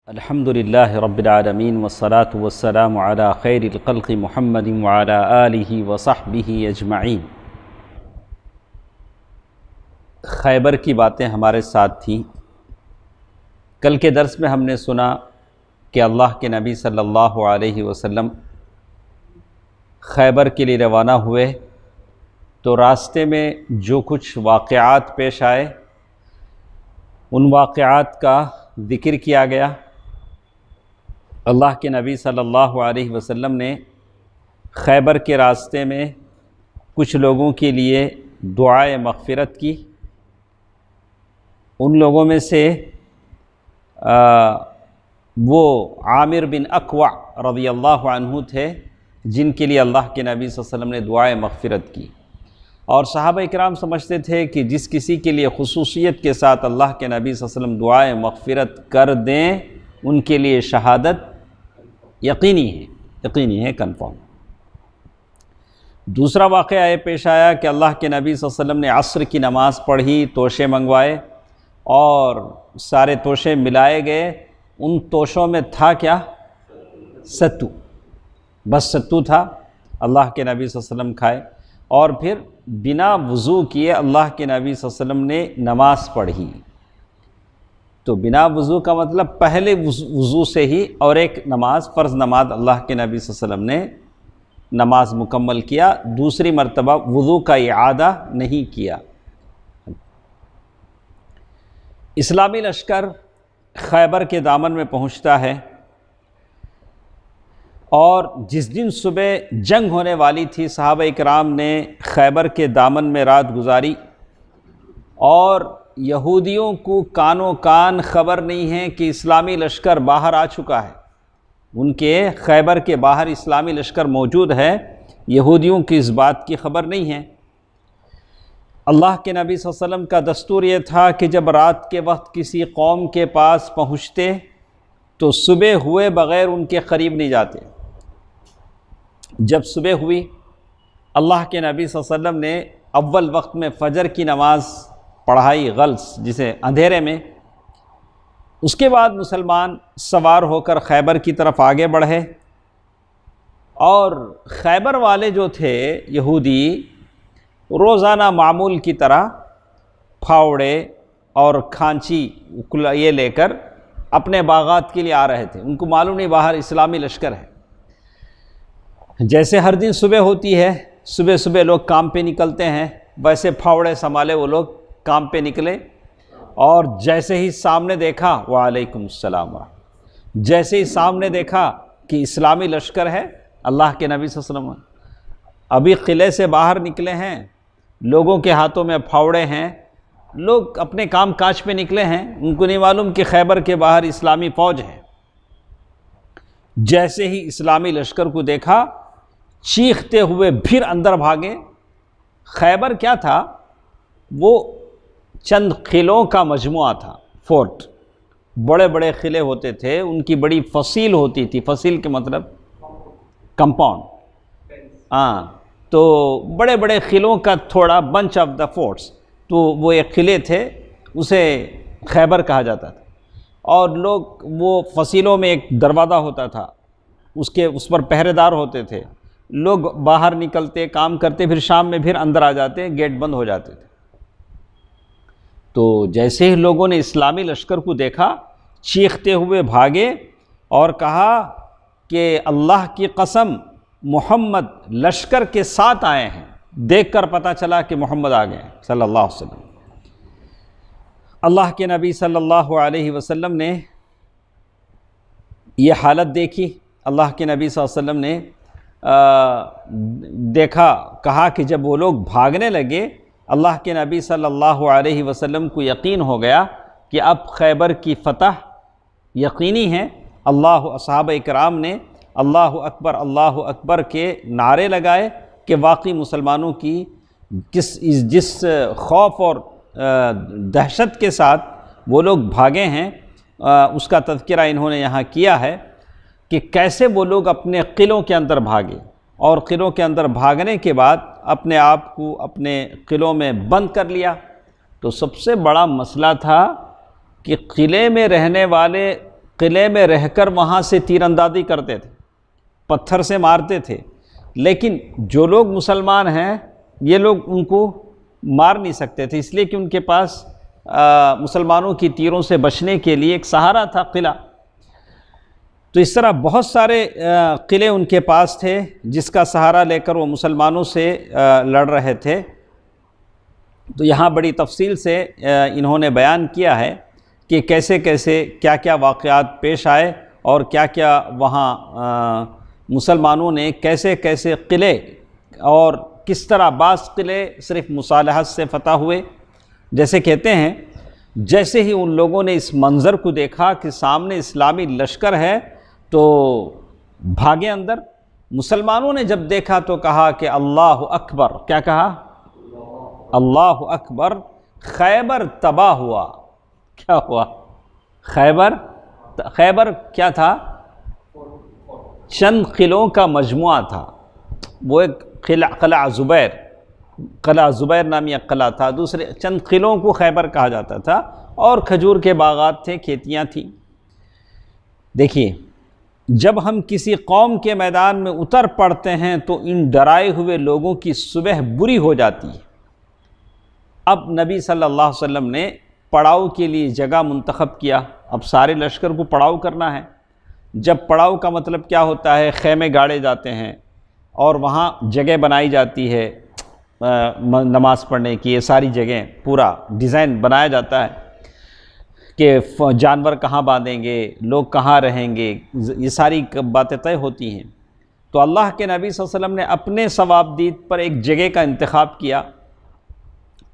الحمد للہ رب العالمین والصلاة والسلام علی خیر الخلق محمد وعلی آلہ وصحبہ اجمعین۔ خیبر کی باتیں ہمارے ساتھ تھیں۔ کل کے درس میں ہم نے سنا کہ اللہ کے نبی صلی اللہ علیہ وسلم خیبر کے لیے روانہ ہوئے تو راستے میں جو کچھ واقعات پیش آئے ان واقعات کا ذکر کیا گیا۔ اللہ کے نبی صلی اللہ علیہ وسلم نے خیبر کے راستے میں کچھ لوگوں کے لیے دعائے مغفرت کی۔ ان لوگوں میں سے وہ عامر بن اقوع رضی اللہ عنہ تھے جن کے لیے اللہ کے نبی صلی اللہ علیہ وسلم نے دعائے مغفرت کی، اور صحابہ اکرام سمجھتے تھے کہ جس کسی کے لیے خصوصیت کے ساتھ اللہ کے نبی صلی اللہ علیہ وسلم دعائے مغفرت کر دیں ان کے لیے شہادت یقینی ہے کنفرم۔ دوسرا واقعہ یہ پیش آیا کہ اللہ کے نبی صلی اللہ علیہ وسلم نے عصر کی نماز پڑھی، توشے منگوائے اور سارے توشے ملائے گئے۔ ان توشوں میں تھا کیا؟ ستو، بس ستو تھا۔ اللہ کے نبی صلی اللہ علیہ وسلم کھائے اور پھر بنا وضو کیے اللہ کے نبی صلی اللہ علیہ وسلم نے نماز پڑھی۔ تو بنا وضو کا مطلب پہلے وضو سے ہی اور ایک نماز، فرض نماز اللہ کے نبی صلی اللہ علیہ وسلم نے نماز مکمل کیا، دوسری مرتبہ وضو کا اعادہ نہیں کیا۔ اسلامی لشکر خیبر کے دامن میں پہنچتا ہے اور جس دن صبح جنگ ہونے والی تھی صحابہ اکرام نے خیبر کے دامن میں رات گزاری، اور یہودیوں کو کانوں کان خبر نہیں ہے کہ اسلامی لشکر باہر آ چکا ہے۔ ان کے خیبر کے باہر اسلامی لشکر موجود ہے، یہودیوں کی اس بات کی خبر نہیں ہے۔ اللہ کے نبی صلی اللہ علیہ وسلم کا دستور یہ تھا کہ جب رات کے وقت کسی قوم کے پاس پہنچتے تو صبح ہوئے بغیر ان کے قریب نہیں جاتے۔ جب صبح ہوئی اللہ کے نبی صلی اللہ علیہ وسلم نے اول وقت میں فجر کی نماز پڑھائی، غلس جسے اندھیرے میں۔ اس کے بعد مسلمان سوار ہو کر خیبر کی طرف آگے بڑھے، اور خیبر والے جو تھے یہودی روزانہ معمول کی طرح پھاوڑے اور کھانچی یہ لے کر اپنے باغات کے لیے آ رہے تھے۔ ان کو معلوم نہیں باہر اسلامی لشکر ہے۔ جیسے ہر دن صبح ہوتی ہے، صبح صبح لوگ کام پہ نکلتے ہیں، ویسے پھاوڑے سنبھالے وہ لوگ کام پہ نکلے، اور جیسے ہی سامنے دیکھا وعلیکم السلام، جیسے ہی سامنے دیکھا کہ اسلامی لشکر ہے، اللہ کے نبی صلی اللہ علیہ وسلم ابھی قلعے سے باہر نکلے ہیں، لوگوں کے ہاتھوں میں پھاوڑے ہیں، لوگ اپنے کام کاج پہ نکلے ہیں، ان کو نہیں معلوم کہ خیبر کے باہر اسلامی فوج ہے۔ جیسے ہی اسلامی لشکر کو دیکھا چیختے ہوئے پھر اندر بھاگے۔ خیبر کیا تھا؟ وہ چند قلعوں کا مجموعہ تھا، فورٹ، بڑے بڑے قلعے ہوتے تھے، ان کی بڑی فصیل ہوتی تھی۔ فصیل کے مطلب کمپاؤنڈ، تو بڑے بڑے قلعوں کا تھوڑا بنچ آف دا فورٹس، تو وہ ایک قلعے تھے، اسے خیبر کہا جاتا تھا۔ اور لوگ وہ فصیلوں میں ایک دروازہ ہوتا تھا، اس پر پہرے دار ہوتے تھے، لوگ باہر نکلتے کام کرتے، پھر شام میں پھر اندر آ جاتے، گیٹ بند ہو جاتے تھے۔ تو جیسے ہی لوگوں نے اسلامی لشکر کو دیکھا چیختے ہوئے بھاگے اور کہا کہ اللہ کی قسم محمد لشکر کے ساتھ آئے ہیں۔ دیکھ کر پتہ چلا کہ محمد آ گئے صلی اللہ علیہ وسلم۔ اللہ کے نبی صلی اللہ علیہ وسلم نے یہ حالت دیکھی، اللہ کے نبی صلی اللہ علیہ وسلم نے دیکھا، کہا کہ جب وہ لوگ بھاگنے لگے اللہ کے نبی صلی اللہ علیہ وسلم کو یقین ہو گیا کہ اب خیبر کی فتح یقینی ہے۔ صحابہ اکرام نے اللہ اکبر کے نعرے لگائے کہ واقعی مسلمانوں کی جس خوف اور دہشت کے ساتھ وہ لوگ بھاگے ہیں اس کا تذکرہ انہوں نے یہاں کیا ہے کہ کیسے وہ لوگ اپنے قلعوں کے اندر بھاگے، اور قلعوں کے اندر بھاگنے کے بعد اپنے آپ کو اپنے قلعوں میں بند کر لیا۔ تو سب سے بڑا مسئلہ تھا کہ قلعے میں رہنے والے قلعے میں رہ کر وہاں سے تیر اندازی کرتے تھے، پتھر سے مارتے تھے، لیکن جو لوگ مسلمان ہیں یہ لوگ ان کو مار نہیں سکتے تھے، اس لیے کہ ان کے پاس مسلمانوں کی تیروں سے بچنے کے لیے ایک سہارا تھا قلعہ۔ تو اس طرح بہت سارے قلعے ان کے پاس تھے جس کا سہارا لے کر وہ مسلمانوں سے لڑ رہے تھے۔ تو یہاں بڑی تفصیل سے انہوں نے بیان کیا ہے کہ کیسے کیسے کیا کیا واقعات پیش آئے اور کیا کیا وہاں مسلمانوں نے کیسے کیسے قلعے اور کس طرح بعض قلعے صرف مصالحت سے فتح ہوئے۔ جیسے کہتے ہیں جیسے ہی ان لوگوں نے اس منظر کو دیکھا کہ سامنے اسلامی لشکر ہے تو بھاگے اندر۔ مسلمانوں نے جب دیکھا تو کہا کہ اللہ اکبر، کیا کہا؟ اللہ اکبر، خیبر تباہ ہوا۔ کیا ہوا؟ خیبر کیا تھا؟ چند قلعوں کا مجموعہ تھا۔ وہ ایک قلعہ زبیر نامی ایک قلعہ تھا، دوسرے چند قلعوں کو خیبر کہا جاتا تھا، اور کھجور کے باغات تھے، کھیتیاں تھیں۔ دیکھیے، جب ہم کسی قوم کے میدان میں اتر پڑتے ہیں تو ان ڈرائے ہوئے لوگوں کی صبح بری ہو جاتی ہے۔ اب نبی صلی اللہ علیہ وسلم نے پڑاؤ کے لیے جگہ منتخب کیا۔ اب سارے لشکر کو پڑاؤ کرنا ہے۔ جب پڑاؤ کا مطلب کیا ہوتا ہے؟ خیمے گاڑے جاتے ہیں اور وہاں جگہ بنائی جاتی ہے نماز پڑھنے کی، یہ ساری جگہیں پورا ڈیزائن بنایا جاتا ہے کہ جانور کہاں باندھیں گے، لوگ کہاں رہیں گے، یہ ساری باتیں طے ہوتی ہیں۔ تو اللہ کے نبی صلی اللہ علیہ وسلم نے اپنے ثوابدید پر ایک جگہ کا انتخاب کیا۔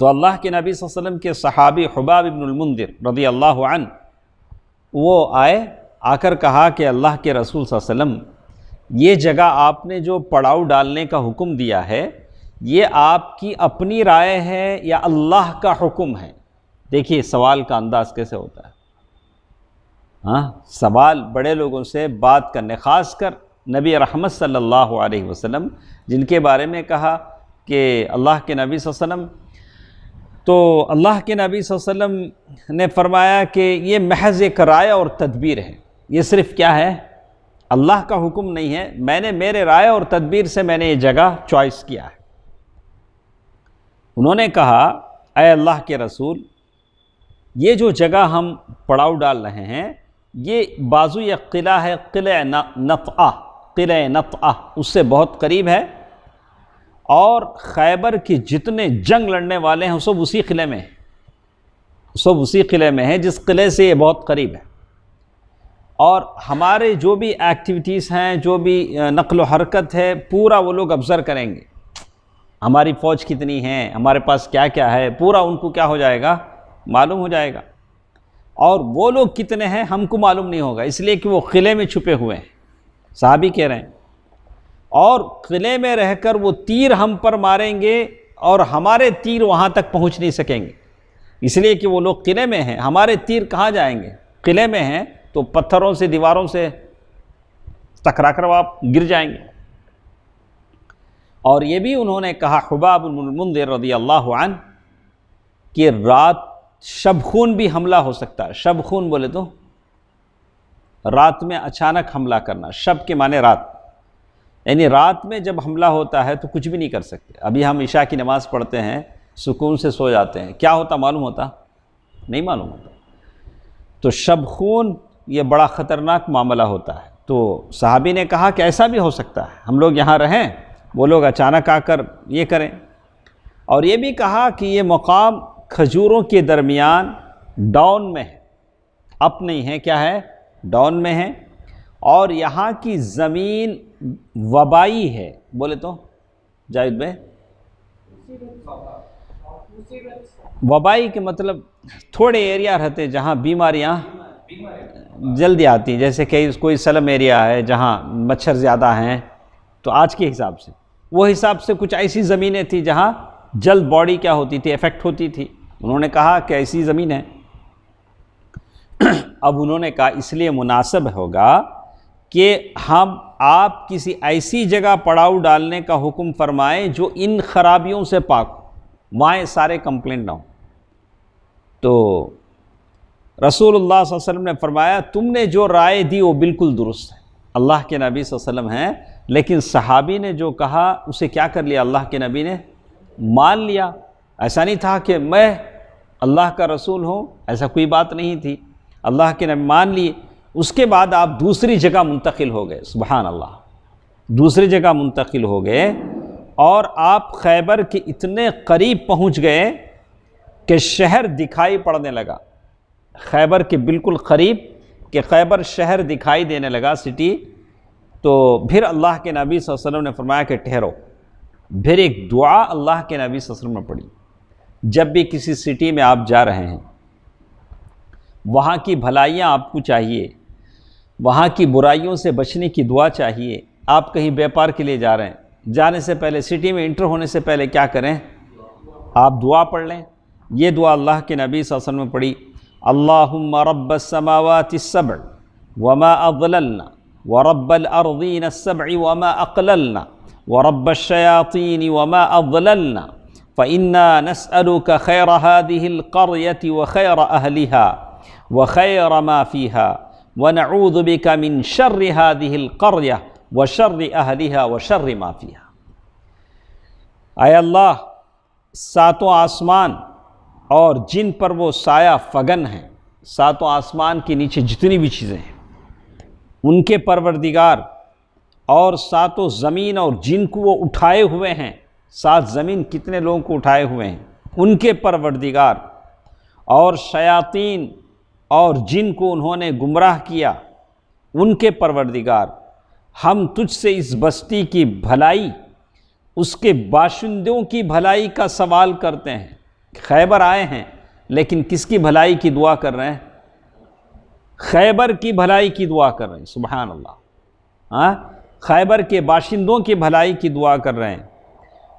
تو اللہ کے نبی صلی اللہ علیہ وسلم کے صحابی حباب ابن المنذر رضی اللہ عنہ وہ آ کر کہا کہ اللہ کے رسول صلی اللہ علیہ وسلم، یہ جگہ آپ نے جو پڑاؤ ڈالنے کا حکم دیا ہے یہ آپ کی اپنی رائے ہے یا اللہ کا حکم ہے؟ دیکھیے سوال کا انداز کیسے ہوتا ہے۔ سوال بڑے لوگوں سے بات کرنے، خاص کر نبی رحمت صلی اللہ علیہ وسلم جن کے بارے میں کہا کہ اللہ کے نبی صلی اللہ علیہ وسلم، تو اللہ کے نبی صلی اللہ علیہ وسلم نے فرمایا کہ یہ محض ایک رائے اور تدبیر ہے، یہ صرف کیا ہے؟ اللہ کا حکم نہیں ہے، میں نے میرے رائے اور تدبیر سے میں نے یہ جگہ چوائس کیا ہے۔ انہوں نے کہا اے اللہ کے رسول، یہ جو جگہ ہم پڑاؤ ڈال رہے ہیں یہ بازو یا قلعہ ہے، قلعہ نطعہ اس سے بہت قریب ہے، اور خیبر کی جتنے جنگ لڑنے والے ہیں سب اسی قلعے میں ہیں، سب اسی قلعے میں ہیں جس قلعے سے یہ بہت قریب ہے، اور ہمارے جو بھی ایکٹیویٹیز ہیں، جو بھی نقل و حرکت ہے، پورا وہ لوگ آبزرو کریں گے، ہماری فوج کتنی ہے، ہمارے پاس کیا کیا ہے، پورا ان کو کیا ہو جائے گا؟ معلوم ہو جائے گا، اور وہ لوگ کتنے ہیں ہم کو معلوم نہیں ہوگا، اس لیے کہ وہ قلعے میں چھپے ہوئے ہیں۔ صحابی کہہ رہے ہیں، اور قلعے میں رہ کر وہ تیر ہم پر ماریں گے اور ہمارے تیر وہاں تک پہنچ نہیں سکیں گے، اس لیے کہ وہ لوگ قلعے میں ہیں، ہمارے تیر کہاں جائیں گے؟ قلعے میں ہیں تو پتھروں سے، دیواروں سے ٹکرا کر آپ گر جائیں گے۔ اور یہ بھی انہوں نے کہا حباب بن المنذر رضی اللہ عنہ کہ رات شب خون بھی حملہ ہو سکتا ہے۔ شب خون بولے تو رات میں اچانک حملہ کرنا، شب کے معنی رات، یعنی رات میں جب حملہ ہوتا ہے تو کچھ بھی نہیں کر سکتے۔ ابھی ہم عشاء کی نماز پڑھتے ہیں، سکون سے سو جاتے ہیں، کیا ہوتا معلوم ہوتا؟ نہیں معلوم ہوتا۔ تو شب خون یہ بڑا خطرناک معاملہ ہوتا ہے۔ تو صحابی نے کہا کہ ایسا بھی ہو سکتا ہے، ہم لوگ یہاں رہیں، وہ لوگ اچانک آ کر یہ کریں۔ اور یہ بھی کہا کہ یہ مقام کھجوروں کے درمیان ڈاؤن میں ہے، اپ نہیں ہے، کیا ہے؟ ڈاؤن میں ہے، اور یہاں کی زمین وبائی ہے۔ بولے تو جاوید بھائی، وبائی کے مطلب تھوڑے ایریا رہتے جہاں بیماریاں جلدی آتی ہیں، جیسے کہ کوئی سلم ایریا ہے جہاں مچھر زیادہ ہیں، تو آج کے حساب سے وہ حساب سے کچھ ایسی زمینیں تھیں جہاں جلد باڈی کیا ہوتی تھی؟ افیکٹ ہوتی تھی۔ انہوں نے کہا کہ ایسی زمین ہے۔ اب انہوں نے کہا اس لیے مناسب ہوگا کہ آپ کسی ایسی جگہ پڑاؤ ڈالنے کا حکم فرمائیں جو ان خرابیوں سے پاک ہو، وہاں سارے کمپلینٹ نہ ہو۔ تو رسول اللہ صلی اللہ علیہ وسلم نے فرمایا تم نے جو رائے دی وہ بالکل درست ہے، اللہ کے نبی صلی اللہ علیہ وسلم ہیں، لیکن صحابی نے جو کہا اسے کیا کر لیا؟ اللہ کے نبی نے مان لیا۔ ایسا نہیں تھا کہ میں اللہ کا رسول ہوں، ایسا کوئی بات نہیں تھی، اللہ کے نبی مان لیے۔ اس کے بعد آپ دوسری جگہ منتقل ہو گئے، سبحان اللہ، دوسری جگہ منتقل ہو گئے اور آپ خیبر کے اتنے قریب پہنچ گئے کہ شہر دکھائی پڑنے لگا، خیبر کے بالکل قریب کہ خیبر شہر دکھائی دینے لگا، سٹی۔ تو پھر اللہ کے نبی صلی اللہ علیہ وسلم نے فرمایا کہ ٹھہرو، پھر ایک دعا اللہ کے نبی صلی اللہ علیہ وسلم نے پڑھی، جب بھی کسی سٹی میں آپ جا رہے ہیں، وہاں کی بھلائیاں آپ کو چاہیے، وہاں کی برائیوں سے بچنے کی دعا چاہیے۔ آپ کہیں بیپار کے لیے جا رہے ہیں، جانے سے پہلے، سٹی میں انٹر ہونے سے پہلے کیا کریں؟ آپ دعا پڑھ لیں۔ یہ دعا اللہ کے نبی صلی اللہ علیہ وسلم نے پڑھی، اللہم رب السماوات السبع وما اضللنا ورب الارضین السبع وما اقللنا ورب الشیاطین وما اضللنا فإنا نسألك خير هذه القرية وخير أهلها وخير ما فيها ونعوذ بك من شر هذه القرية وشر أهلها وشر ما فيها۔ اے اللہ، ساتوں آسمان اور جن پر وہ سایہ فگن ہیں، ساتوں آسمان کے نیچے جتنی بھی چیزیں ہیں، ان کے پروردگار، اور ساتوں زمین اور جن کو وہ اٹھائے ہوئے ہیں، سات زمین کتنے لوگوں کو اٹھائے ہوئے ہیں، ان کے پروردگار، اور شیاطین اور جن کو انہوں نے گمراہ کیا، ان کے پروردگار، ہم تجھ سے اس بستی کی بھلائی، اس کے باشندوں کی بھلائی کا سوال کرتے ہیں۔ خیبر آئے ہیں لیکن کس کی بھلائی کی دعا کر رہے ہیں؟ خیبر کی بھلائی کی دعا کر رہے ہیں، سبحان اللہ۔ ہاں، خیبر کے باشندوں کی بھلائی کی دعا کر رہے ہیں،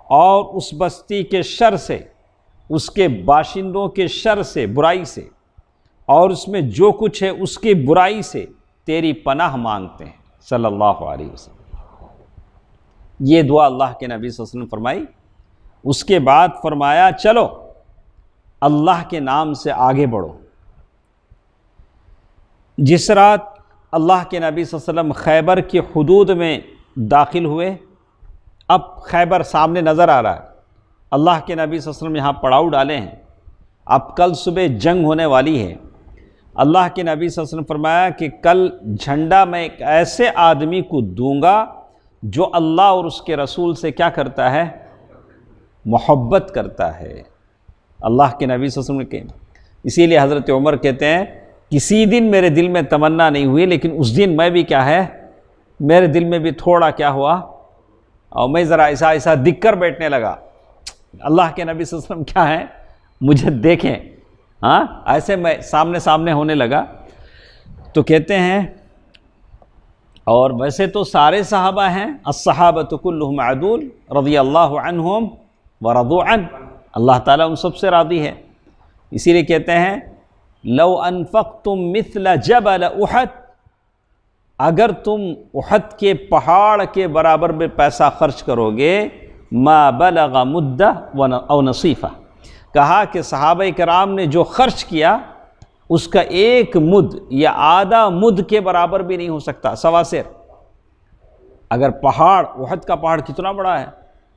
اور اس بستی کے شر سے، اس کے باشندوں کے شر سے، برائی سے، اور اس میں جو کچھ ہے اس کی برائی سے تیری پناہ مانگتے ہیں، صلی اللہ علیہ وسلم۔ یہ دعا اللہ کے نبی صلی اللہ علیہ وسلم فرمائی۔ اس کے بعد فرمایا چلو اللہ کے نام سے آگے بڑھو۔ جس رات اللہ کے نبی صلی اللہ علیہ وسلم خیبر کی حدود میں داخل ہوئے، اب خیبر سامنے نظر آ رہا ہے، اللہ کے نبی صلی اللہ علیہ وسلم یہاں پڑاؤ ڈالے ہیں، اب کل صبح جنگ ہونے والی ہے۔ اللہ کے نبی صلی اللہ علیہ وسلم فرمایا کہ کل جھنڈا میں ایک ایسے آدمی کو دوں گا جو اللہ اور اس کے رسول سے کیا کرتا ہے؟ محبت کرتا ہے۔ اللہ کے نبی صلی اللہ علیہ وسلم نے، اسی لیے حضرت عمر کہتے ہیں کسی دن میرے دل میں تمنا نہیں ہوئی، لیکن اس دن میں بھی کیا ہے، میرے دل میں بھی تھوڑا کیا ہوا، اور میں ذرا ایسا دکھ کر بیٹھنے لگا، اللہ کے نبی صلی اللہ علیہ وسلم کیا ہے، مجھے دیکھیں، ہاں، ایسے میں سامنے ہونے لگا۔ تو کہتے ہیں، اور ویسے تو سارے صحابہ ہیں، الصحابۃ کلہم عدول رضی اللہ عنہم ورضوا عنہ، اللہ تعالیٰ ان سب سے راضی ہے۔ اسی لیے کہتے ہیں لو انفقتم مثل جبل احد، اگر تم احد کے پہاڑ کے برابر میں پیسہ خرچ کرو گے، ما بلغ مدہ او نصیفہ، کہا کہ صحابہ کرام نے جو خرچ کیا اس کا ایک مد یا آدھا مد کے برابر بھی نہیں ہو سکتا، سوا سیر۔ اگر پہاڑ، احد کا پہاڑ کتنا بڑا ہے،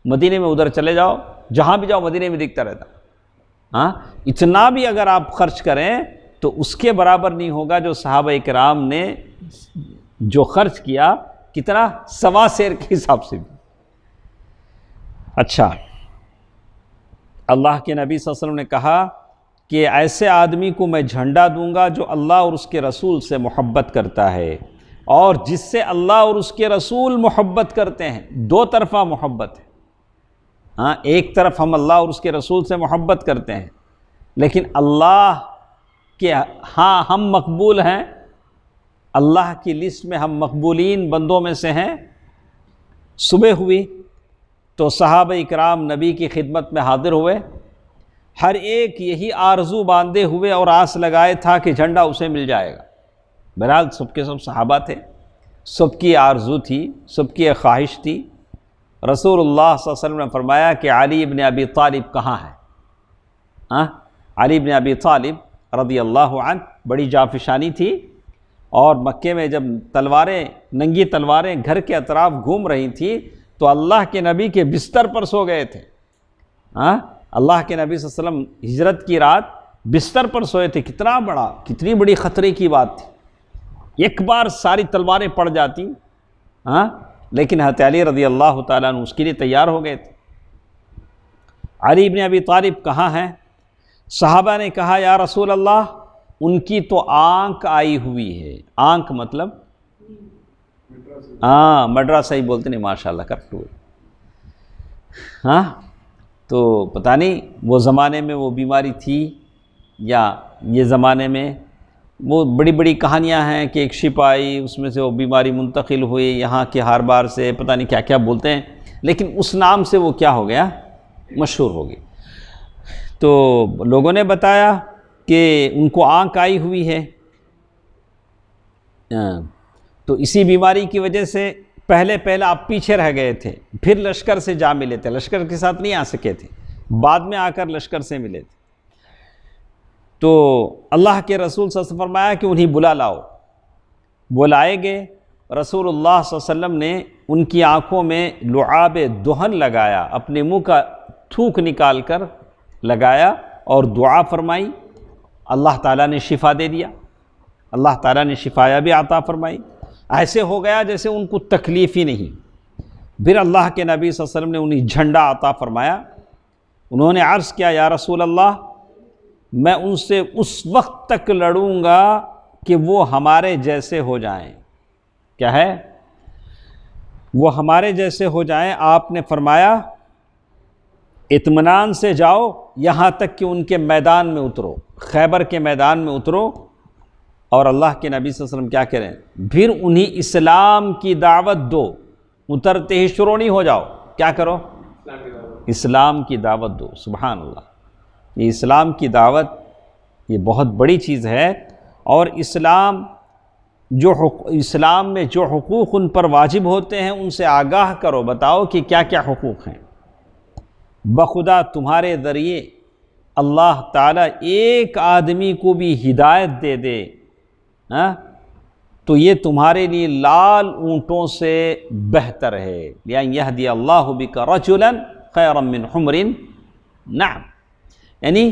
مدینے میں ادھر چلے جاؤ، جہاں بھی جاؤ مدینے میں دکھتا رہتا، ہاں، اتنا بھی اگر آپ خرچ کریں تو اس کے برابر نہیں ہوگا جو صحابہ کرام نے جو خرچ کیا، کتنا؟ سوا سیر کے حساب سے بھی۔ اچھا، اللہ کے نبی صلی اللہ علیہ وسلم نے کہا کہ ایسے آدمی کو میں جھنڈا دوں گا جو اللہ اور اس کے رسول سے محبت کرتا ہے، اور جس سے اللہ اور اس کے رسول محبت کرتے ہیں، دو طرفہ محبت ہے۔ ہاں، ایک طرف ہم اللہ اور اس کے رسول سے محبت کرتے ہیں، لیکن اللہ کے ہاں ہم مقبول ہیں، اللہ کی لسٹ میں ہم مقبولین بندوں میں سے ہیں۔ صبح ہوئی تو صحابہ اکرام نبی کی خدمت میں حاضر ہوئے، ہر ایک یہی آرزو باندھے ہوئے اور آس لگائے تھا کہ جھنڈا اسے مل جائے گا۔ بہرحال سب کے سب صحابہ تھے، سب کی آرزو تھی، سب کی ایک خواہش تھی۔ رسول اللہ صلی اللہ علیہ وسلم نے فرمایا کہ علی بن ابی طالب کہاں ہے؟ علی بن ابی طالب رضی اللہ عنہ بڑی جافشانی تھی، اور مکے میں جب ننگی تلواریں گھر کے اطراف گھوم رہی تھی تو اللہ کے نبی کے بستر پر سو گئے تھے۔ اللہ کے نبی صلی اللہ علیہ وسلم ہجرت کی رات بستر پر سوئے تھے، کتنی بڑی خطرے کی بات تھی، ایک بار ساری تلواریں پڑ جاتی، لیکن حضرت علی رضی اللہ تعالیٰ عنہ اس کے لیے تیار ہو گئے تھے۔ علی بن ابی طالب کہاں ہیں؟ صحابہ نے کہا یا رسول اللہ ان کی تو آنکھ آئی ہوئی ہے۔ آنکھ مطلب مڈرا صحیح بولتے نہیں، ماشاءاللہ کریکٹ ہوئے۔ تو پتہ نہیں وہ زمانے میں وہ بیماری تھی یا یہ زمانے میں، وہ بڑی بڑی کہانیاں ہیں کہ ایک شپ آئی، اس میں سے وہ بیماری منتقل ہوئی یہاں کے ہاربار سے، پتہ نہیں کیا کیا بولتے ہیں، لیکن اس نام سے وہ کیا ہو گیا، مشہور ہو گئی۔ تو لوگوں نے بتایا کہ ان کو آنکھ آئی ہوئی ہے، تو اسی بیماری کی وجہ سے پہلے آپ پیچھے رہ گئے تھے، پھر لشکر سے جا ملے تھے، لشکر کے ساتھ نہیں آ سکے تھے، بعد میں آ کر لشکر سے ملے تھے۔ تو اللہ کے رسول صلی اللہ علیہ وسلم فرمایا کہ انہیں بلا لاؤ، بلائے گئے۔ رسول اللہ صلی اللہ علیہ وسلم نے ان کی آنکھوں میں لعاب دہن لگایا، اپنے منہ کا تھوک نکال کر لگایا اور دعا فرمائی، اللہ تعالیٰ نے شفا دے دیا، اللہ تعالیٰ نے شفا بھی عطا فرمائی۔ ایسے ہو گیا جیسے ان کو تکلیف ہی نہیں۔ پھر اللہ کے نبی صلی اللہ علیہ وسلم نے انہیں جھنڈا عطا فرمایا۔ انہوں نے عرض کیا یا رسول اللہ میں ان سے اس وقت تک لڑوں گا کہ وہ ہمارے جیسے ہو جائیں۔ کیا ہے؟ وہ ہمارے جیسے ہو جائیں۔ آپ نے فرمایا اطمینان سے جاؤ یہاں تک کہ ان کے میدان میں اترو، خیبر کے میدان میں اترو، اور اللہ کے نبی صلی اللہ علیہ وسلم کیا کریں، پھر انہیں اسلام کی دعوت دو، اترتے ہی شروع نہیں ہو جاؤ، کیا کرو، اسلام کی دعوت دو۔ سبحان اللہ، یہ اسلام کی دعوت یہ بہت بڑی چیز ہے، اور اسلام میں جو حقوق ان پر واجب ہوتے ہیں ان سے آگاہ کرو، بتاؤ کہ کیا کیا حقوق ہیں۔ بخدا تمہارے ذریعے اللہ تعالیٰ ایک آدمی کو بھی ہدایت دے دے تو یہ تمہارے لیے لال اونٹوں سے بہتر ہے۔ لِأَنْ يَهْدِيَ اللَّهُ بِكَ رَجُلًا خَيْرًا مِّنْ حُمْرٍ نعم، یعنی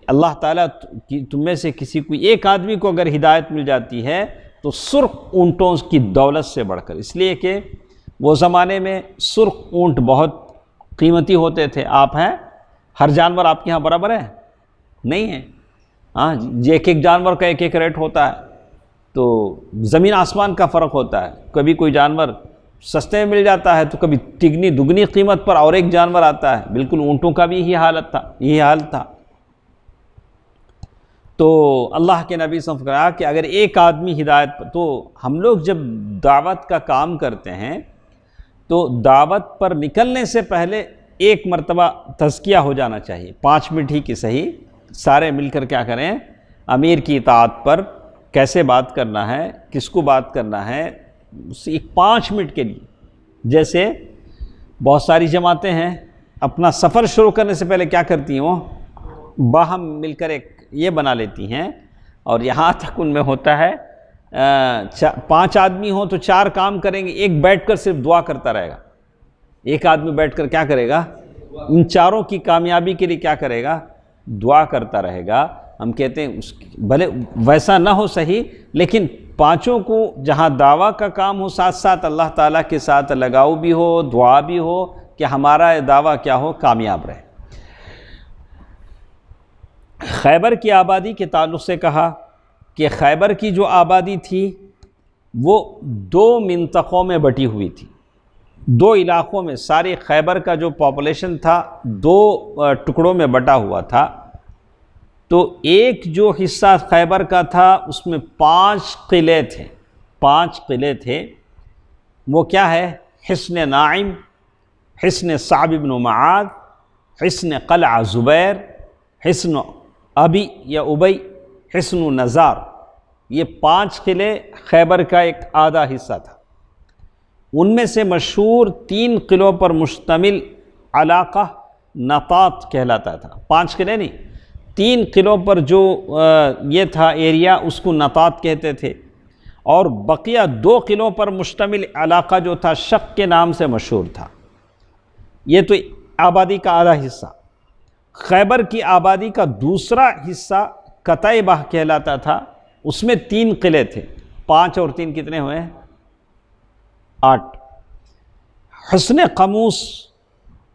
اللہ تعالیٰ تم میں سے کسی کو ایک آدمی کو اگر ہدایت مل جاتی ہے تو سرخ اونٹوں کی دولت سے بڑھ کر، اس لیے کہ وہ زمانے میں سرخ اونٹ بہت قیمتی ہوتے تھے۔ آپ ہیں، ہر جانور آپ کے ہاں برابر ہے نہیں ہے، ایک ایک جانور کا ایک ایک ریٹ ہوتا ہے، تو زمین آسمان کا فرق ہوتا ہے۔ کبھی کوئی جانور سستے میں مل جاتا ہے تو کبھی تگنی دگنی قیمت پر اور ایک جانور آتا ہے، بالکل اونٹوں کا بھی یہی حال تھا۔ تو اللہ کے نبی صلی اللہ علیہ وسلم نے کہا کہ اگر ایک آدمی ہدایت پر، تو ہم لوگ جب دعوت کا کام کرتے ہیں تو دعوت پر نکلنے سے پہلے ایک مرتبہ تزکیہ ہو جانا چاہیے، 5 منٹ ہی کی صحیح، سارے مل کر کیا کریں، امیر کی اطاعت پر کیسے بات کرنا ہے، کس کو بات کرنا ہے، ایک 5 منٹ کے لیے۔ جیسے بہت ساری جماعتیں ہیں اپنا سفر شروع کرنے سے پہلے کیا کرتی ہیں، وہ باہم مل کر ایک یہ بنا لیتی ہیں، اور یہاں تک ان میں ہوتا ہے 5 آدمی ہوں تو 4 کام کریں گے، ایک بیٹھ کر صرف دعا کرتا رہے گا، ایک آدمی بیٹھ کر کیا کرے گا، ان چاروں کی کامیابی کے لیے کیا کرے گا، دعا کرتا رہے گا۔ ہم کہتے ہیں بھلے ویسا نہ ہو صحیح، لیکن 5 کو جہاں دعویٰ کا کام ہو، ساتھ ساتھ اللہ تعالیٰ کے ساتھ لگاؤ بھی ہو، دعا بھی ہو کہ ہمارا دعویٰ کیا ہو، کامیاب رہے۔ خیبر کی آبادی کے تعلق سے کہا کہ خیبر کی جو آبادی تھی وہ 2 منطقوں میں بٹی ہوئی تھی، 2 علاقوں میں، ساری خیبر کا جو پاپولیشن تھا 2 ٹکڑوں میں بٹا ہوا تھا۔ تو ایک جو حصہ خیبر کا تھا اس میں 5 قلعے تھے، 5 قلعے تھے۔ وہ کیا ہے، حصن ناعم، حصن صعب بن معاذ، حصن قلعہ زبیر، حصن ابی یا ابی، حصن نزار، یہ 5 قلعے خیبر کا ایک آدھا حصہ تھا۔ ان میں سے مشہور 3 قلعوں پر مشتمل علاقہ نطاط کہلاتا تھا، 5 قلعے نہیں، 3 قلعوں پر جو یہ تھا ایریا اس کو نطات کہتے تھے، اور بقیہ 2 قلعوں پر مشتمل علاقہ جو تھا شق کے نام سے مشہور تھا۔ یہ تو آبادی کا آدھا حصہ۔ خیبر کی آبادی کا دوسرا حصہ قطیبہ کہلاتا تھا، اس میں 3 قلعے تھے، 5 اور 3 کتنے ہوئے؟ 8۔ حصن قموس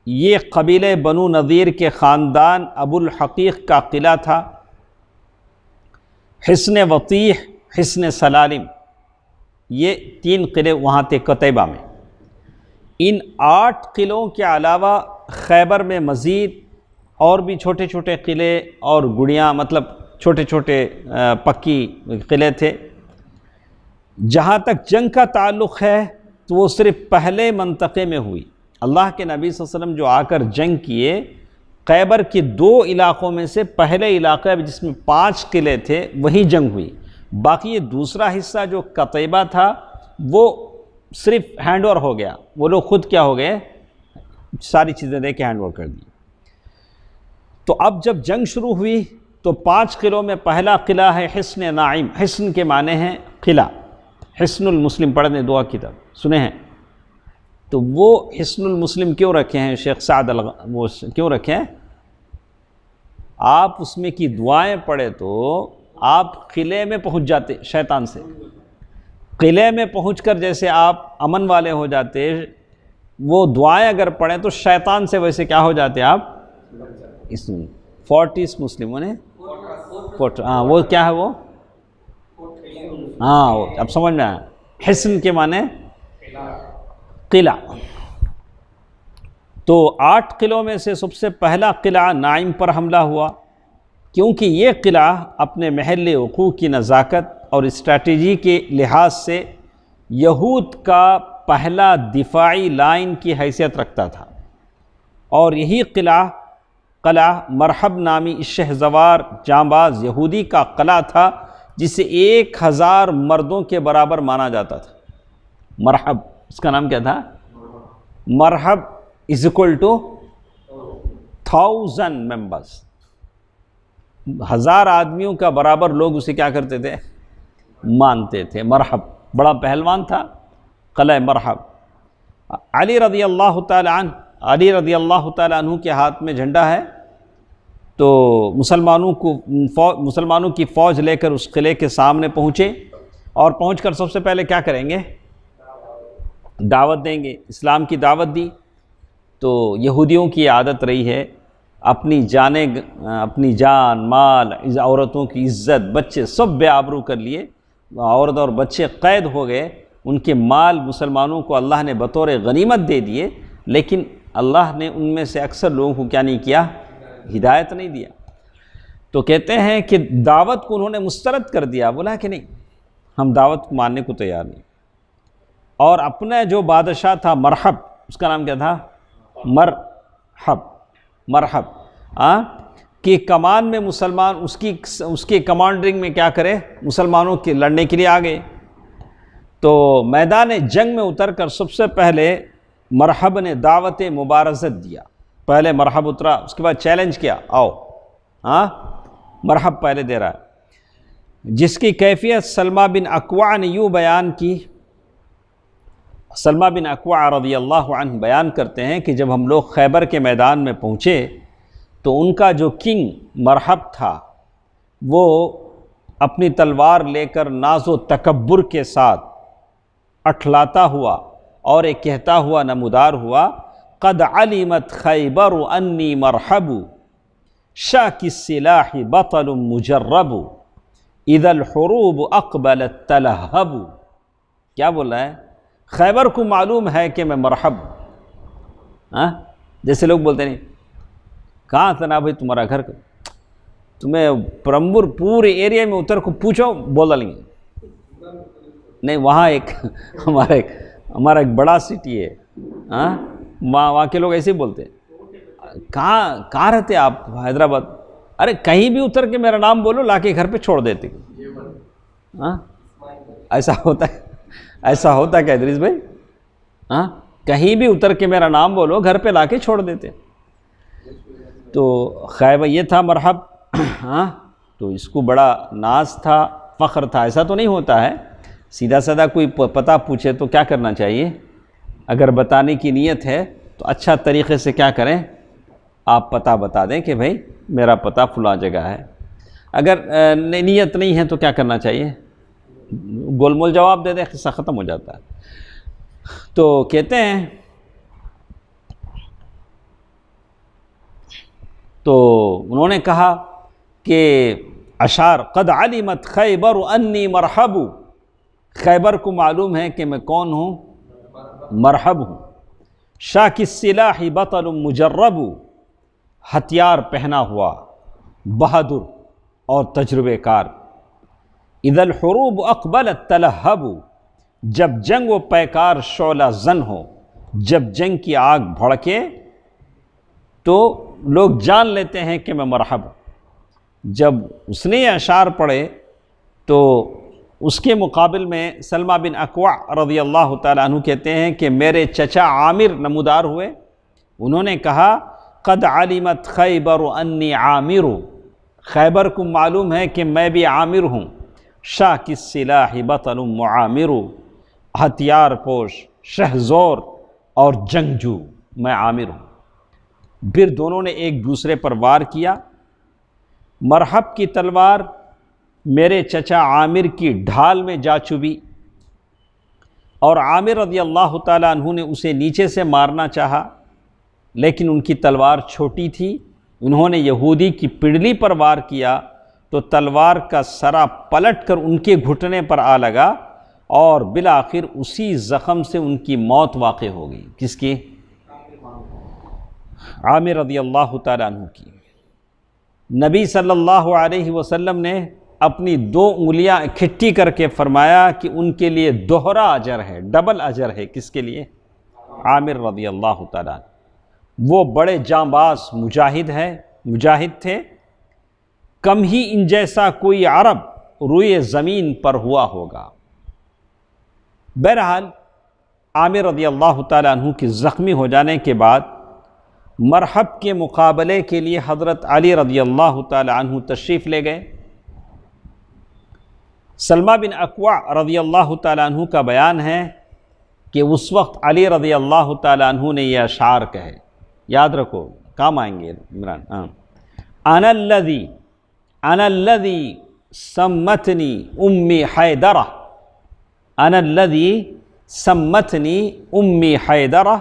یہ قبیلہ بنو نذیر کے خاندان ابو الحقیق کا قلعہ تھا۔ حصن وطیح، حصن سلالم، یہ 3 قلعے وہاں تھے قطیبہ میں۔ ان 8 قلعوں کے علاوہ خیبر میں مزید اور بھی چھوٹے چھوٹے قلعے اور گڑیاں، مطلب چھوٹے چھوٹے پکی قلعے تھے۔ جہاں تک جنگ کا تعلق ہے تو وہ صرف پہلے منطقے میں ہوئی۔ اللہ کے نبی صلی اللہ علیہ وسلم جو آ کر جنگ کیے، خیبر کے 2 علاقوں میں سے پہلے علاقہ جس میں 5 قلعے تھے وہیں جنگ ہوئی، باقی یہ دوسرا حصہ جو قطیبہ تھا وہ صرف ہینڈ اوور ہو گیا، وہ لوگ خود کیا ہو گئے، ساری چیزیں دے کے ہینڈ اوور کر دی۔ تو اب جب جنگ شروع ہوئی تو 5 قلعوں میں پہلا قلعہ ہے حصن ناعم۔ حصن کے معنی ہیں قلعہ، حصن المسلم پڑھنے دعا کتاب سنے ہیں، تو وہ حصن المسلم کیوں رکھے ہیں شیخ سعد وہ کیوں رکھے ہیں؟ آپ اس میں کی دعائیں پڑھے تو آپ قلعے میں پہنچ جاتے، شیطان سے قلعے میں پہنچ کر جیسے آپ امن والے ہو جاتے، وہ دعائیں اگر پڑھیں تو شیطان سے ویسے کیا ہو جاتے آپ؟ اس میں 40 مسلموں نے ہاں وہ کیا ہے وہ ہاں اب سمجھ میں آیا، حصن کے معنی قلعہ۔ تو 8 قلعوں میں سے سب سے پہلا قلعہ ناعم پر حملہ ہوا، کیونکہ یہ قلعہ اپنے محل وقوع کی نزاکت اور اسٹریٹجی کے لحاظ سے یہود کا پہلا دفاعی لائن کی حیثیت رکھتا تھا، اور یہی قلعہ مرحب نامی اس شہزوار جانباز یہودی کا قلعہ تھا جسے 1000 مردوں کے برابر مانا جاتا تھا۔ مرحب اس کا نام کیا تھا؟ مرحب از اکول ٹو 1000 ممبرز، 1000 آدمیوں کا برابر لوگ اسے کیا کرتے تھے؟ مانتے تھے۔ مرحب بڑا پہلوان تھا قلعہ مرحب۔ علی رضی اللہ تعالی عنہ کے ہاتھ میں جھنڈا ہے، تو مسلمانوں کی فوج لے کر اس قلعے کے سامنے پہنچے، اور پہنچ کر سب سے پہلے کیا کریں گے؟ دعوت دیں گے، اسلام کی دعوت دی۔ تو یہودیوں کی عادت رہی ہے اپنی جان مال، عورتوں کی عزت، بچے سب بے آبرو کر لیے، عورت اور بچے قید ہو گئے، ان کے مال مسلمانوں کو اللہ نے بطور غنیمت دے دیے، لیکن اللہ نے ان میں سے اکثر لوگوں کو کیا نہیں کیا؟ ہدایت نہیں دیا۔ تو کہتے ہیں کہ دعوت کو انہوں نے مسترد کر دیا، بولا کہ نہیں ہم دعوت کو ماننے کو تیار نہیں۔ اور اپنا جو بادشاہ تھا مرحب، اس کا نام کیا تھا؟ مرحب کہ کمان میں مسلمان اس کی کمانڈرنگ میں کیا کرے؟ مسلمانوں کے لڑنے کے لیے آ گئے۔ تو میدان جنگ میں اتر کر سب سے پہلے مرحب نے دعوت مبارزت دیا۔ پہلے مرحب اترا، اس کے بعد چیلنج کیا، آؤ مرحب پہلے دے رہا ہے، جس کی کیفیت سلمہ بن اکوع نے یوں بیان کی۔ سلمہ بن اکوع رضی اللہ عنہ بیان کرتے ہیں کہ جب ہم لوگ خیبر کے میدان میں پہنچے تو ان کا جو کنگ مرحب تھا وہ اپنی تلوار لے کر ناز و تکبر کے ساتھ اٹھلاتا ہوا اور ایک کہتا ہوا نمودار ہوا، قد علمت خیبر انی مرحب شاک السلاح بطل مجرب اذا الحروب اقبلت تلہب۔ کیا بول رہا ہے؟ خیبر کو معلوم ہے کہ میں مرحب، جیسے لوگ بولتے نہیں کہاں تھا نا بھائی تمہارا گھر، تمہیں پرمبر پورے ایریا میں اتر کو پوچھو بول لیں گے نہیں۔ وہاں ہمارا ایک بڑا سٹی ہے، وہاں کے لوگ ایسے ہی بولتے ہیں، کہاں رہتے آپ؟ حیدرآباد۔ ارے کہیں بھی اتر کے میرا نام بولو، لا کے گھر پہ چھوڑ دیتے۔ ایسا ہوتا کیا ادریس بھائی؟ کہیں بھی اتر کے میرا نام بولو، گھر پہ لا کے چھوڑ دیتے۔ تو خیبر یہ تھا مرحب، ہاں تو اس کو بڑا ناز تھا، فخر تھا۔ ایسا تو نہیں ہوتا ہے سیدھا سادہ کوئی پتہ پوچھے تو کیا کرنا چاہیے؟ اگر بتانے کی نیت ہے تو اچھا طریقے سے کیا کریں، آپ پتہ بتا دیں کہ بھائی میرا پتہ فلاں جگہ ہے۔ اگر نیت نہیں ہے تو کیا کرنا چاہیے؟ گول مول جواب دے دیں، قصہ ختم ہو جاتا ہے۔ تو کہتے ہیں تو انہوں نے کہا کہ اشار قد علمت خیبر انی مرحب، خیبر کو معلوم ہے کہ میں کون ہوں، مرحب ہوں۔ شاک السلاح بطل مجرب، ہتھیار پہنا ہوا، بہادر اور تجربے کار۔ اذا الحروب اقبلت تلہب، جب جنگ و پیکار شعلہ زن ہو، جب جنگ کی آگ بھڑکے تو لوگ جان لیتے ہیں کہ میں مرحب ہوں۔ جب اس نے یہ اشعار پڑھے تو اس کے مقابل میں سلمہ بن اکوع رضی اللہ تعالیٰ عنہ کہتے ہیں کہ میرے چچا عامر نمودار ہوئے، انہوں نے کہا قد علمت خیبر انی عامر، خیبر کو معلوم ہے کہ میں بھی عامر ہوں۔ شاک السلاح بطل معامر، ہتھیار پوش، شہزور اور جنگجو میں عامر ہوں۔ پھر دونوں نے ایک دوسرے پر وار کیا۔ مرحب کی تلوار میرے چچا عامر کی ڈھال میں جا چبھی، اور عامر رضی اللہ تعالیٰ عنہ نے اسے نیچے سے مارنا چاہا، لیکن ان کی تلوار چھوٹی تھی۔ انہوں نے یہودی کی پڑلی پر وار کیا تو تلوار کا سرا پلٹ کر ان کے گھٹنے پر آ لگا، اور بالآخر اسی زخم سے ان کی موت واقع ہو گئی۔ کس کی؟ عامر رضی اللہ تعالیٰ عنہ کی۔ نبی صلی اللہ علیہ وسلم نے اپنی 2 انگلیاں اکٹھی کر کے فرمایا کہ ان کے لیے دوہرا اجر ہے، ڈبل اجر ہے۔ کس کے لیے؟ عامر رضی اللہ تعالیٰ عنہ۔ وہ بڑے جانباز مجاہد تھے، کم ہی ان جیسا کوئی عرب روئے زمین پر ہوا ہوگا۔ بہرحال عامر رضی اللہ تعالیٰ عنہ کے زخمی ہو جانے کے بعد مرحب کے مقابلے کے لیے حضرت علی رضی اللہ تعالیٰ عنہ تشریف لے گئے۔ سلمہ بن اکوع رضی اللہ تعالیٰ عنہ کا بیان ہے کہ اس وقت علی رضی اللہ تعالیٰ عنہ نے یہ اشعار کہے، یاد رکھو کام آئیں گے عمران۔ انا الذی سمتنی امی حیدرہ، انا الذی سمتنی امی حیدرہ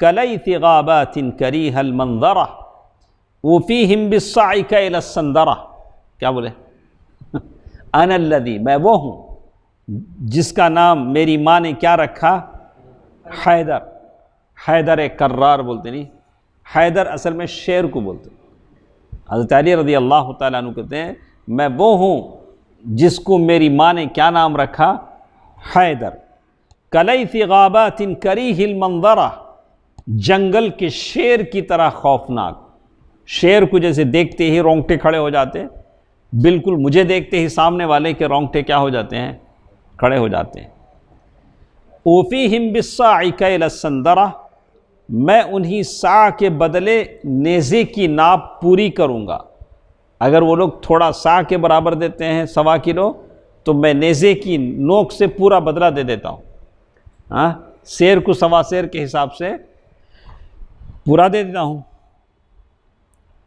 کلیث غابات کریہ المنظرہ وفیہم بالصعق الی السندرہ۔ کیا بولے؟ انا الذی، میں وہ ہوں جس کا نام میری ماں نے کیا رکھا؟ حیدر کرار بولتے نہیں، حیدر اصل میں شیر کو بولتے۔ حضرت علی رضی اللہ تعالیٰ عنہ کہتے ہیں میں وہ ہوں جس کو میری ماں نے کیا نام رکھا؟ حیدر۔ کلیث غابات کریہ المنظرہ، جنگل کے شیر کی طرح خوفناک۔ شیر کو جیسے دیکھتے ہی رونگٹے کھڑے ہو جاتے، بالکل مجھے دیکھتے ہی سامنے والے کے رونگٹے کیا ہو جاتے ہیں؟ کھڑے ہو جاتے ہیں۔ وفیہم بالصاعق الی السندرہ، میں انہی سا کے بدلے نیزے کی ناپ پوری کروں گا۔ اگر وہ لوگ تھوڑا سا کے برابر دیتے ہیں 1.25 کلو، تو میں نیزے کی نوک سے پورا بدلہ دے دیتا ہوں۔ سیر کو 1.25 سیر کے حساب سے پورا دے دیتا ہوں۔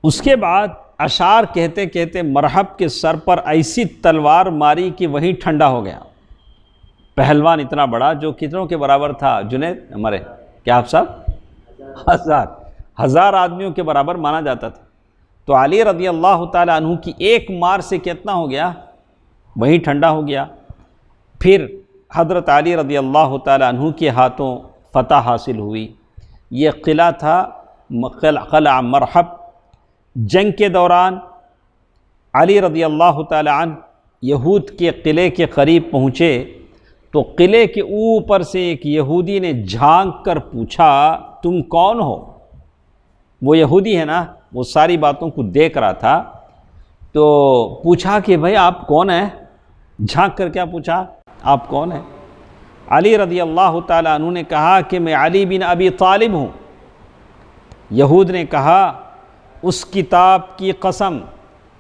اس کے بعد اشعار کہتے کہتے مرحب کے سر پر ایسی تلوار ماری کہ وہیں ٹھنڈا ہو گیا۔ پہلوان اتنا بڑا جو کتنوں کے برابر تھا جنید ہمارے؟ کیا آپ صاحب؟ 1000 آدمیوں کے برابر مانا جاتا تھا۔ تو علی رضی اللہ تعالیٰ عنہ کی ایک مار سے کتنا ہو گیا؟ وہیں ٹھنڈا ہو گیا۔ پھر حضرت علی رضی اللہ تعالیٰ عنہ کے ہاتھوں فتح حاصل ہوئی۔ یہ قلعہ تھا قلعہ مرحب۔ جنگ کے دوران علی رضی اللہ تعالیٰ عنہ یہود کے قلعے کے قریب پہنچے تو قلعے کے اوپر سے ایک یہودی نے جھانک کر پوچھا تم کون ہو؟ وہ یہودی ہے نا، وہ ساری باتوں کو دیکھ رہا تھا، تو پوچھا کہ بھائی آپ کون ہیں؟ جھانک کر کیا پوچھا؟ آپ کون ہیں؟ علی رضی اللہ تعالیٰ عنہ نے کہا کہ میں علی بن ابی طالب ہوں۔ یہود نے کہا اس کتاب کی قسم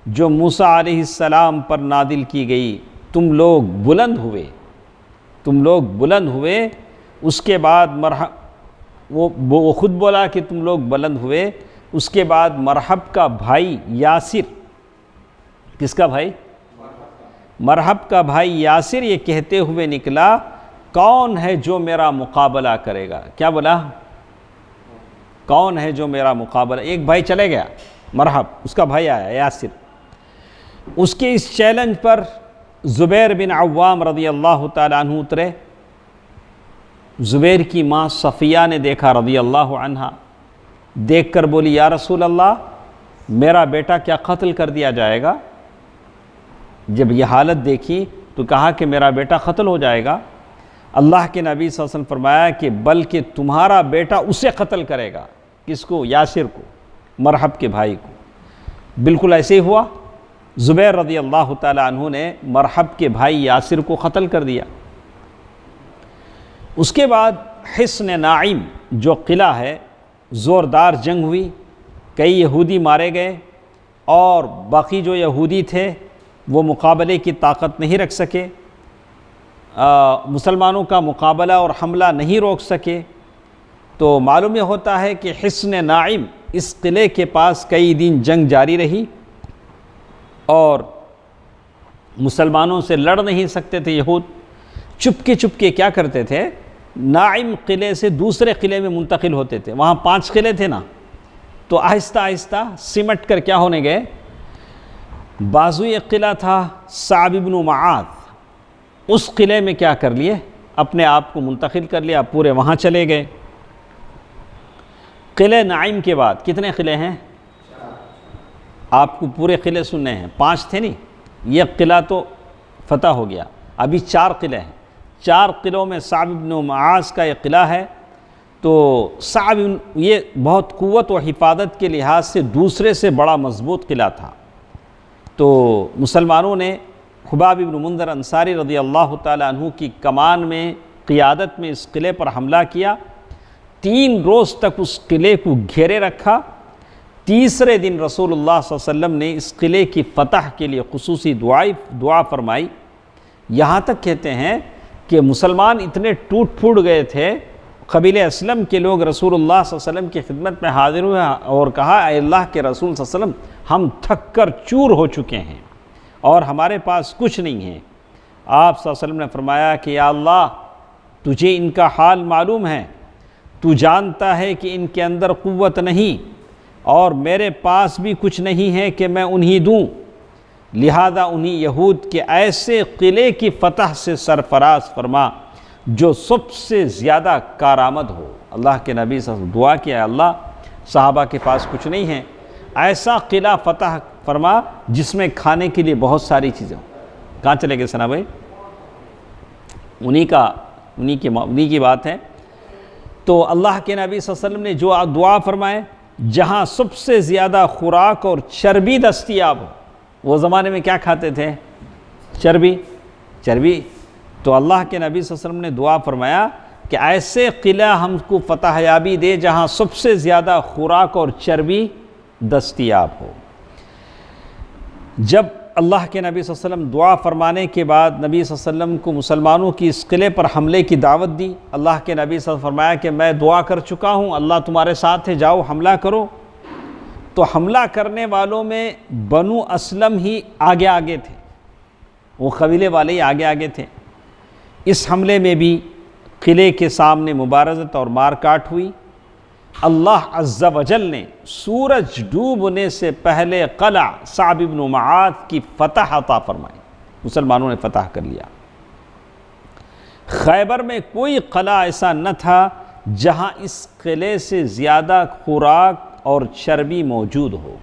جو موسیٰ علیہ السلام پر نازل کی گئی، تم لوگ بلند ہوئے، اس کے بعد وہ خود بولا کہ تم لوگ بلند ہوئے، اس کے بعد مرحب کا بھائی یاسر، کس کا بھائی؟ مرحب کا بھائی یاسر یہ کہتے ہوئے نکلا، کون ہے جو میرا مقابلہ کرے گا؟ کیا بولا؟ کون ہے جو میرا مقابلہ؟ ایک بھائی چلے گیا، مرحب، اس کا بھائی آیا یاسر۔ اس کے اس چیلنج پر زبیر بن عوام رضی اللہ تعالیٰ عنہ اترے۔ زبیر کی ماں صفیہ نے دیکھا رضی اللہ عنہ، دیکھ کر بولی یا رسول اللہ، میرا بیٹا کیا قتل کر دیا جائے گا؟ جب یہ حالت دیکھی تو کہا کہ میرا بیٹا قتل ہو جائے گا۔ اللہ کے نبی صلی اللہ علیہ وسلم فرمایا کہ بلکہ تمہارا بیٹا اسے قتل کرے گا۔ کس کو؟ یاسر کو، مرحب کے بھائی کو۔ بالکل ایسے ہی ہوا، زبیر رضی اللہ تعالیٰ عنہ نے مرحب کے بھائی یاسر کو قتل کر دیا۔ اس کے بعد حصن ناعیم جو قلعہ ہے، زوردار جنگ ہوئی، کئی یہودی مارے گئے، اور باقی جو یہودی تھے وہ مقابلے کی طاقت نہیں رکھ سکے، مسلمانوں کا مقابلہ اور حملہ نہیں روک سکے۔ تو معلوم یہ ہوتا ہے کہ حصن ناعیم اس قلعے کے پاس کئی دن جنگ جاری رہی، اور مسلمانوں سے لڑ نہیں سکتے تھے یہود۔ چپکے کیا کرتے تھے، ناعیم قلعے سے دوسرے قلعے میں منتقل ہوتے تھے۔ وہاں 5 قلعے تھے نا، تو آہستہ آہستہ سمٹ کر کیا ہونے گئے، بازوی ایک قلعہ تھا صعب بن معاذ، اس قلعے میں کیا کر لیے، اپنے آپ کو منتقل کر لیا، پورے وہاں چلے گئے۔ قلعہ ناعیم کے بعد کتنے قلعے ہیں؟ آپ کو پورے قلعے سننے ہیں، 5 تھے نہیں، یہ قلعہ تو فتح ہو گیا، ابھی 4 قلعے ہیں۔ 4 قلعوں میں صعب بن معاذ کا یہ قلعہ ہے۔ تو صعب یہ بہت قوت و حفاظت کے لحاظ سے دوسرے سے بڑا مضبوط قلعہ تھا۔ تو مسلمانوں نے خباب بن منذر انصاری رضی اللہ تعالیٰ عنہ کی کمان میں، قیادت میں اس قلعے پر حملہ کیا۔ 3 روز تک اس قلعے کو گھیرے رکھا۔ تیسرے دن رسول اللہ صلی اللہ علیہ وسلم نے اس قلعے کی فتح کے لیے خصوصی دعا فرمائی۔ یہاں تک کہتے ہیں کہ مسلمان اتنے ٹوٹ پھوٹ گئے تھے، قبیلہ اسلم کے لوگ رسول اللہ صلی اللہ علیہ وسلم کی خدمت میں حاضر ہوئے اور کہا، اے اللہ کے رسول صلی اللہ علیہ وسلم، ہم تھک کر چور ہو چکے ہیں اور ہمارے پاس کچھ نہیں ہے۔ آپ صلی اللہ علیہ وسلم نے فرمایا کہ یا اللہ، تجھے ان کا حال معلوم ہے، تو جانتا ہے کہ ان کے اندر قوت نہیں اور میرے پاس بھی کچھ نہیں ہے کہ میں انہیں دوں، لہذا انہیں یہود کے ایسے قلعے کی فتح سے سرفراز فرما جو سب سے زیادہ کارآمد ہو۔ اللہ کے نبی صلی اللہ علیہ وسلم دعا کیا، اللہ صحابہ کے پاس کچھ نہیں ہے، ایسا قلعہ فتح فرما جس میں کھانے کے لیے بہت ساری چیزیں ہوں۔ کہاں چلے گئے ثنا بھائی؟ انہی کی بات ہے۔ تو اللہ کے نبی صلی اللہ علیہ وسلم نے جو دعا فرمائے، جہاں سب سے زیادہ خوراک اور چربی دستیاب ہو، وہ زمانے میں کیا کھاتے تھے؟ چربی۔ تو اللہ کے نبی صلی اللہ علیہ وسلم نے دعا فرمایا کہ ایسے قلعہ ہم کو فتح یابی دے جہاں سب سے زیادہ خوراک اور چربی دستیاب ہو۔ جب اللہ کے نبی صلی اللہ علیہ وسلم دعا فرمانے کے بعد نبی صلی اللہ علیہ وسلم کو مسلمانوں کی اس قلعے پر حملے کی دعوت دی، اللہ کے نبی صلی اللہ علیہ وسلم فرمایا کہ میں دعا کر چکا ہوں، اللہ تمہارے ساتھ ہے، جاؤ حملہ کرو۔ تو حملہ کرنے والوں میں بنو اسلم ہی آگے تھے، وہ قبیلے والے ہی آگے تھے۔ اس حملے میں بھی قلعے کے سامنے مبارزت اور مار کاٹ ہوئی۔ اللہ عز و جل نے سورج ڈوبنے سے پہلے قلعہ صعب بن معاذ کی فتح عطا فرمائی، مسلمانوں نے فتح کر لیا۔ خیبر میں کوئی قلعہ ایسا نہ تھا جہاں اس قلعے سے زیادہ خوراک اور چربی موجود ہو۔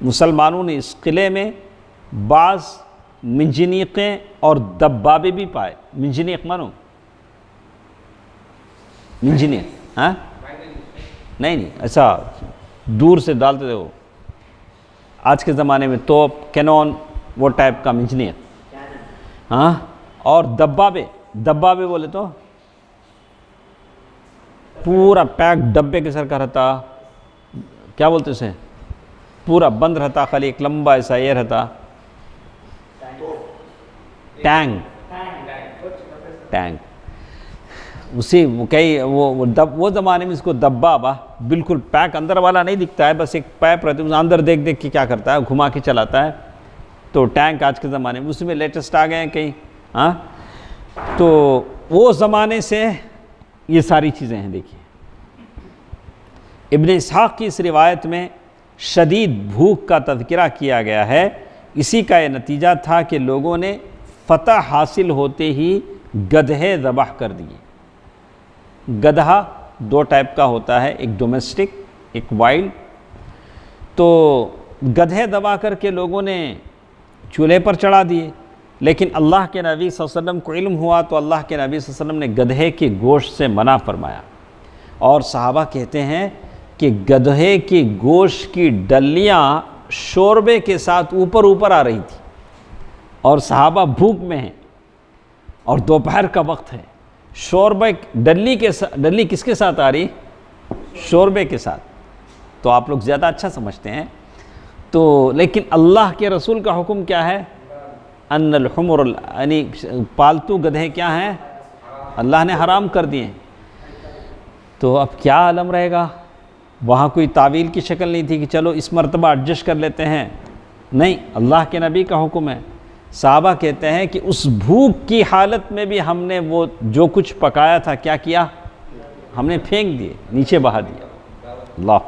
مسلمانوں نے اس قلعے میں بعض منجنیقیں اور دبابے بھی پائے۔ منجنیق مانو؟ منجنیق، ہاں؟ نہیں ایسا دور سے ڈالتے تھے وہ، آج کے زمانے میں توپ، کینون، وہ ٹائپ کا منجنیق، ہاں؟ اور دبابے بولے تو پورا پیک ڈبے کے سر کا رہتا، کیا بولتے اسے؟ پورا بند رہتا، خالی ایک لمبا ایسا یہ رہتا ٹینک، اسی وہ زمانے میں اس کو دبا بالکل پیک اندر والا نہیں دکھتا ہے، بس ایک پائپ رہتا ہے، اندر دیکھ کے کیا کرتا ہے، گھما کے چلاتا ہے. تو ٹینک آج کے زمانے میں، اس میں لیٹسٹ آ گئے ہیں کئی. تو وہ زمانے سے یہ ساری چیزیں ہیں. دیکھیے ابن اسحاق کی اس روایت میں شدید بھوک کا تذکرہ کیا گیا ہے. اسی کا یہ نتیجہ تھا کہ لوگوں نے فتح حاصل ہوتے ہی گدھے ذبح کر دیے. گدھا دو ٹائپ کا ہوتا ہے، ایک ڈومیسٹک ایک وائلڈ. تو گدھے ذبح کر کے لوگوں نے چولہے پر چڑھا دیے. لیکن اللہ کے نبی صلی اللہ علیہ وسلم کو علم ہوا تو اللہ کے نبی صلی اللہ علیہ وسلم نے گدھے کے گوشت سے منع فرمایا. اور صحابہ کہتے ہیں کہ گدھے کے گوشت کی ڈلیاں شوربے کے ساتھ اوپر آ رہی تھی، اور صحابہ بھوک میں ہیں اور دوپہر کا وقت ہے. شوربے ڈلی کس کے ساتھ آ رہی؟ شوربے کے ساتھ. تو آپ لوگ زیادہ اچھا سمجھتے ہیں. تو لیکن اللہ کے رسول کا حکم کیا ہے؟ ان الحمر یعنی پالتو گدھے کیا ہیں؟ اللہ نے حرام کر دیے. تو اب کیا عالم رہے گا؟ وہاں کوئی تعویل کی شکل نہیں تھی کہ چلو اس مرتبہ ایڈجسٹ کر لیتے ہیں. نہیں، اللہ کے نبی کا حکم ہے. صحابہ کہتے ہیں کہ اس بھوک کی حالت میں بھی ہم نے وہ جو کچھ پکایا تھا کیا کیا؟ ہم نے پھینک دیے، نیچے بہا دیا. اللہ.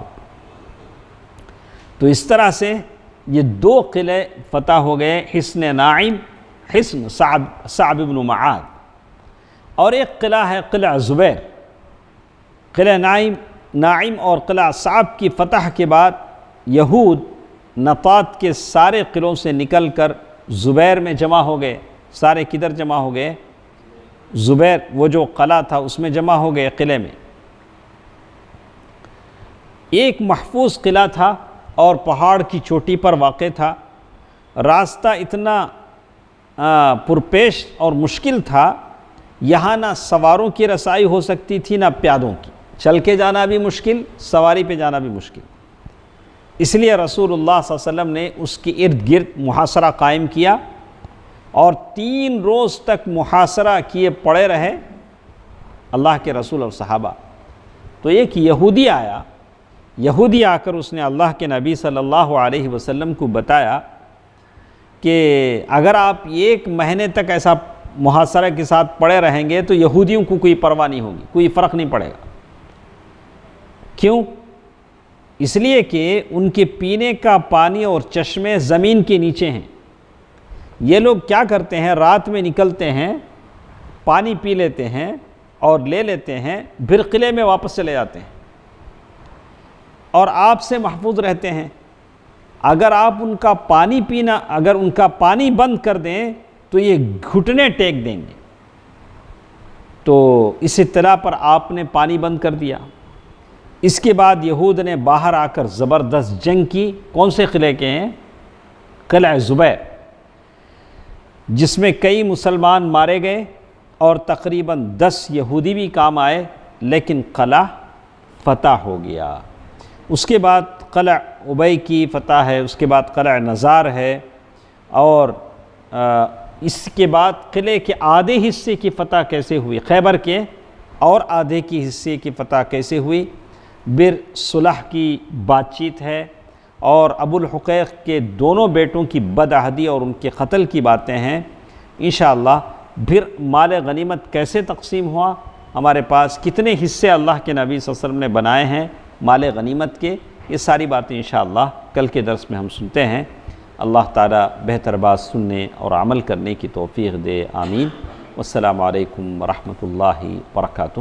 تو اس طرح سے یہ دو قلعے فتح ہو گئے، حصن ناعم، حصن صعب بن معاذ، اور ایک قلعہ ہے قلعہ زبیر. قلعہ ناعم اور قلعہ صعب کی فتح کے بعد یہود نطات کے سارے قلعوں سے نکل کر زبیر میں جمع ہو گئے. سارے کدھر جمع ہو گئے؟ زبیر، وہ جو قلعہ تھا اس میں جمع ہو گئے. قلعے میں ایک محفوظ قلعہ تھا اور پہاڑ کی چوٹی پر واقع تھا. راستہ اتنا پرپیش اور مشکل تھا، یہاں نہ سواروں کی رسائی ہو سکتی تھی نہ پیادوں کی. چل کے جانا بھی مشکل، سواری پہ جانا بھی مشکل. اس لیے رسول اللہ صلی اللہ علیہ وسلم نے اس کے ارد گرد محاصرہ قائم کیا اور 3 روز تک محاصرہ کیے پڑے رہے اللہ کے رسول اور صحابہ. تو ایک یہودی آیا، یہودی آ کر اس نے اللہ کے نبی صلی اللہ علیہ وسلم کو بتایا کہ اگر آپ 1 مہینے تک ایسا محاصرہ کے ساتھ پڑے رہیں گے تو یہودیوں کو کوئی پرواہ نہیں ہوگی، کوئی فرق نہیں پڑے گا. کیوں؟ اس لیے کہ ان کے پینے کا پانی اور چشمے زمین کے نیچے ہیں. یہ لوگ کیا کرتے ہیں؟ رات میں نکلتے ہیں، پانی پی لیتے ہیں اور لے لیتے ہیں، پھر قلعے میں واپس چلے جاتے ہیں اور آپ سے محفوظ رہتے ہیں. اگر آپ ان کا پانی پینا، اگر ان کا پانی بند کر دیں تو یہ گھٹنے ٹیک دیں گے. تو اس اطلاع پر آپ نے پانی بند کر دیا. اس کے بعد یہود نے باہر آ کر زبردست جنگ کی. کون سے قلعے کے ہیں؟ قلعہ زبیر، جس میں کئی مسلمان مارے گئے اور تقریباً 10 یہودی بھی کام آئے، لیکن قلعہ فتح ہو گیا. اس کے بعد قلعہ ابئی کی فتح ہے، اس کے بعد قلعہ نزار ہے، اور اس کے بعد قلعے کے آدھے حصے کی فتح کیسے ہوئی، خیبر کے اور آدھے کی حصے کی فتح کیسے ہوئی. بر صلح کی بات چیت ہے، اور ابو الحقیق کے دونوں بیٹوں کی بدعہدی اور ان کے قتل کی باتیں ہیں انشاءاللہ. پھر مال غنیمت کیسے تقسیم ہوا، ہمارے پاس کتنے حصے اللہ کے نبی صلی اللہ علیہ وسلم نے بنائے ہیں مال غنیمت کے، یہ ساری باتیں انشاءاللہ کل کے درس میں ہم سنتے ہیں. اللہ تعالیٰ بہتر بات سننے اور عمل کرنے کی توفیق دے. آمین. والسلام علیکم ورحمۃ اللہ وبرکاتہ.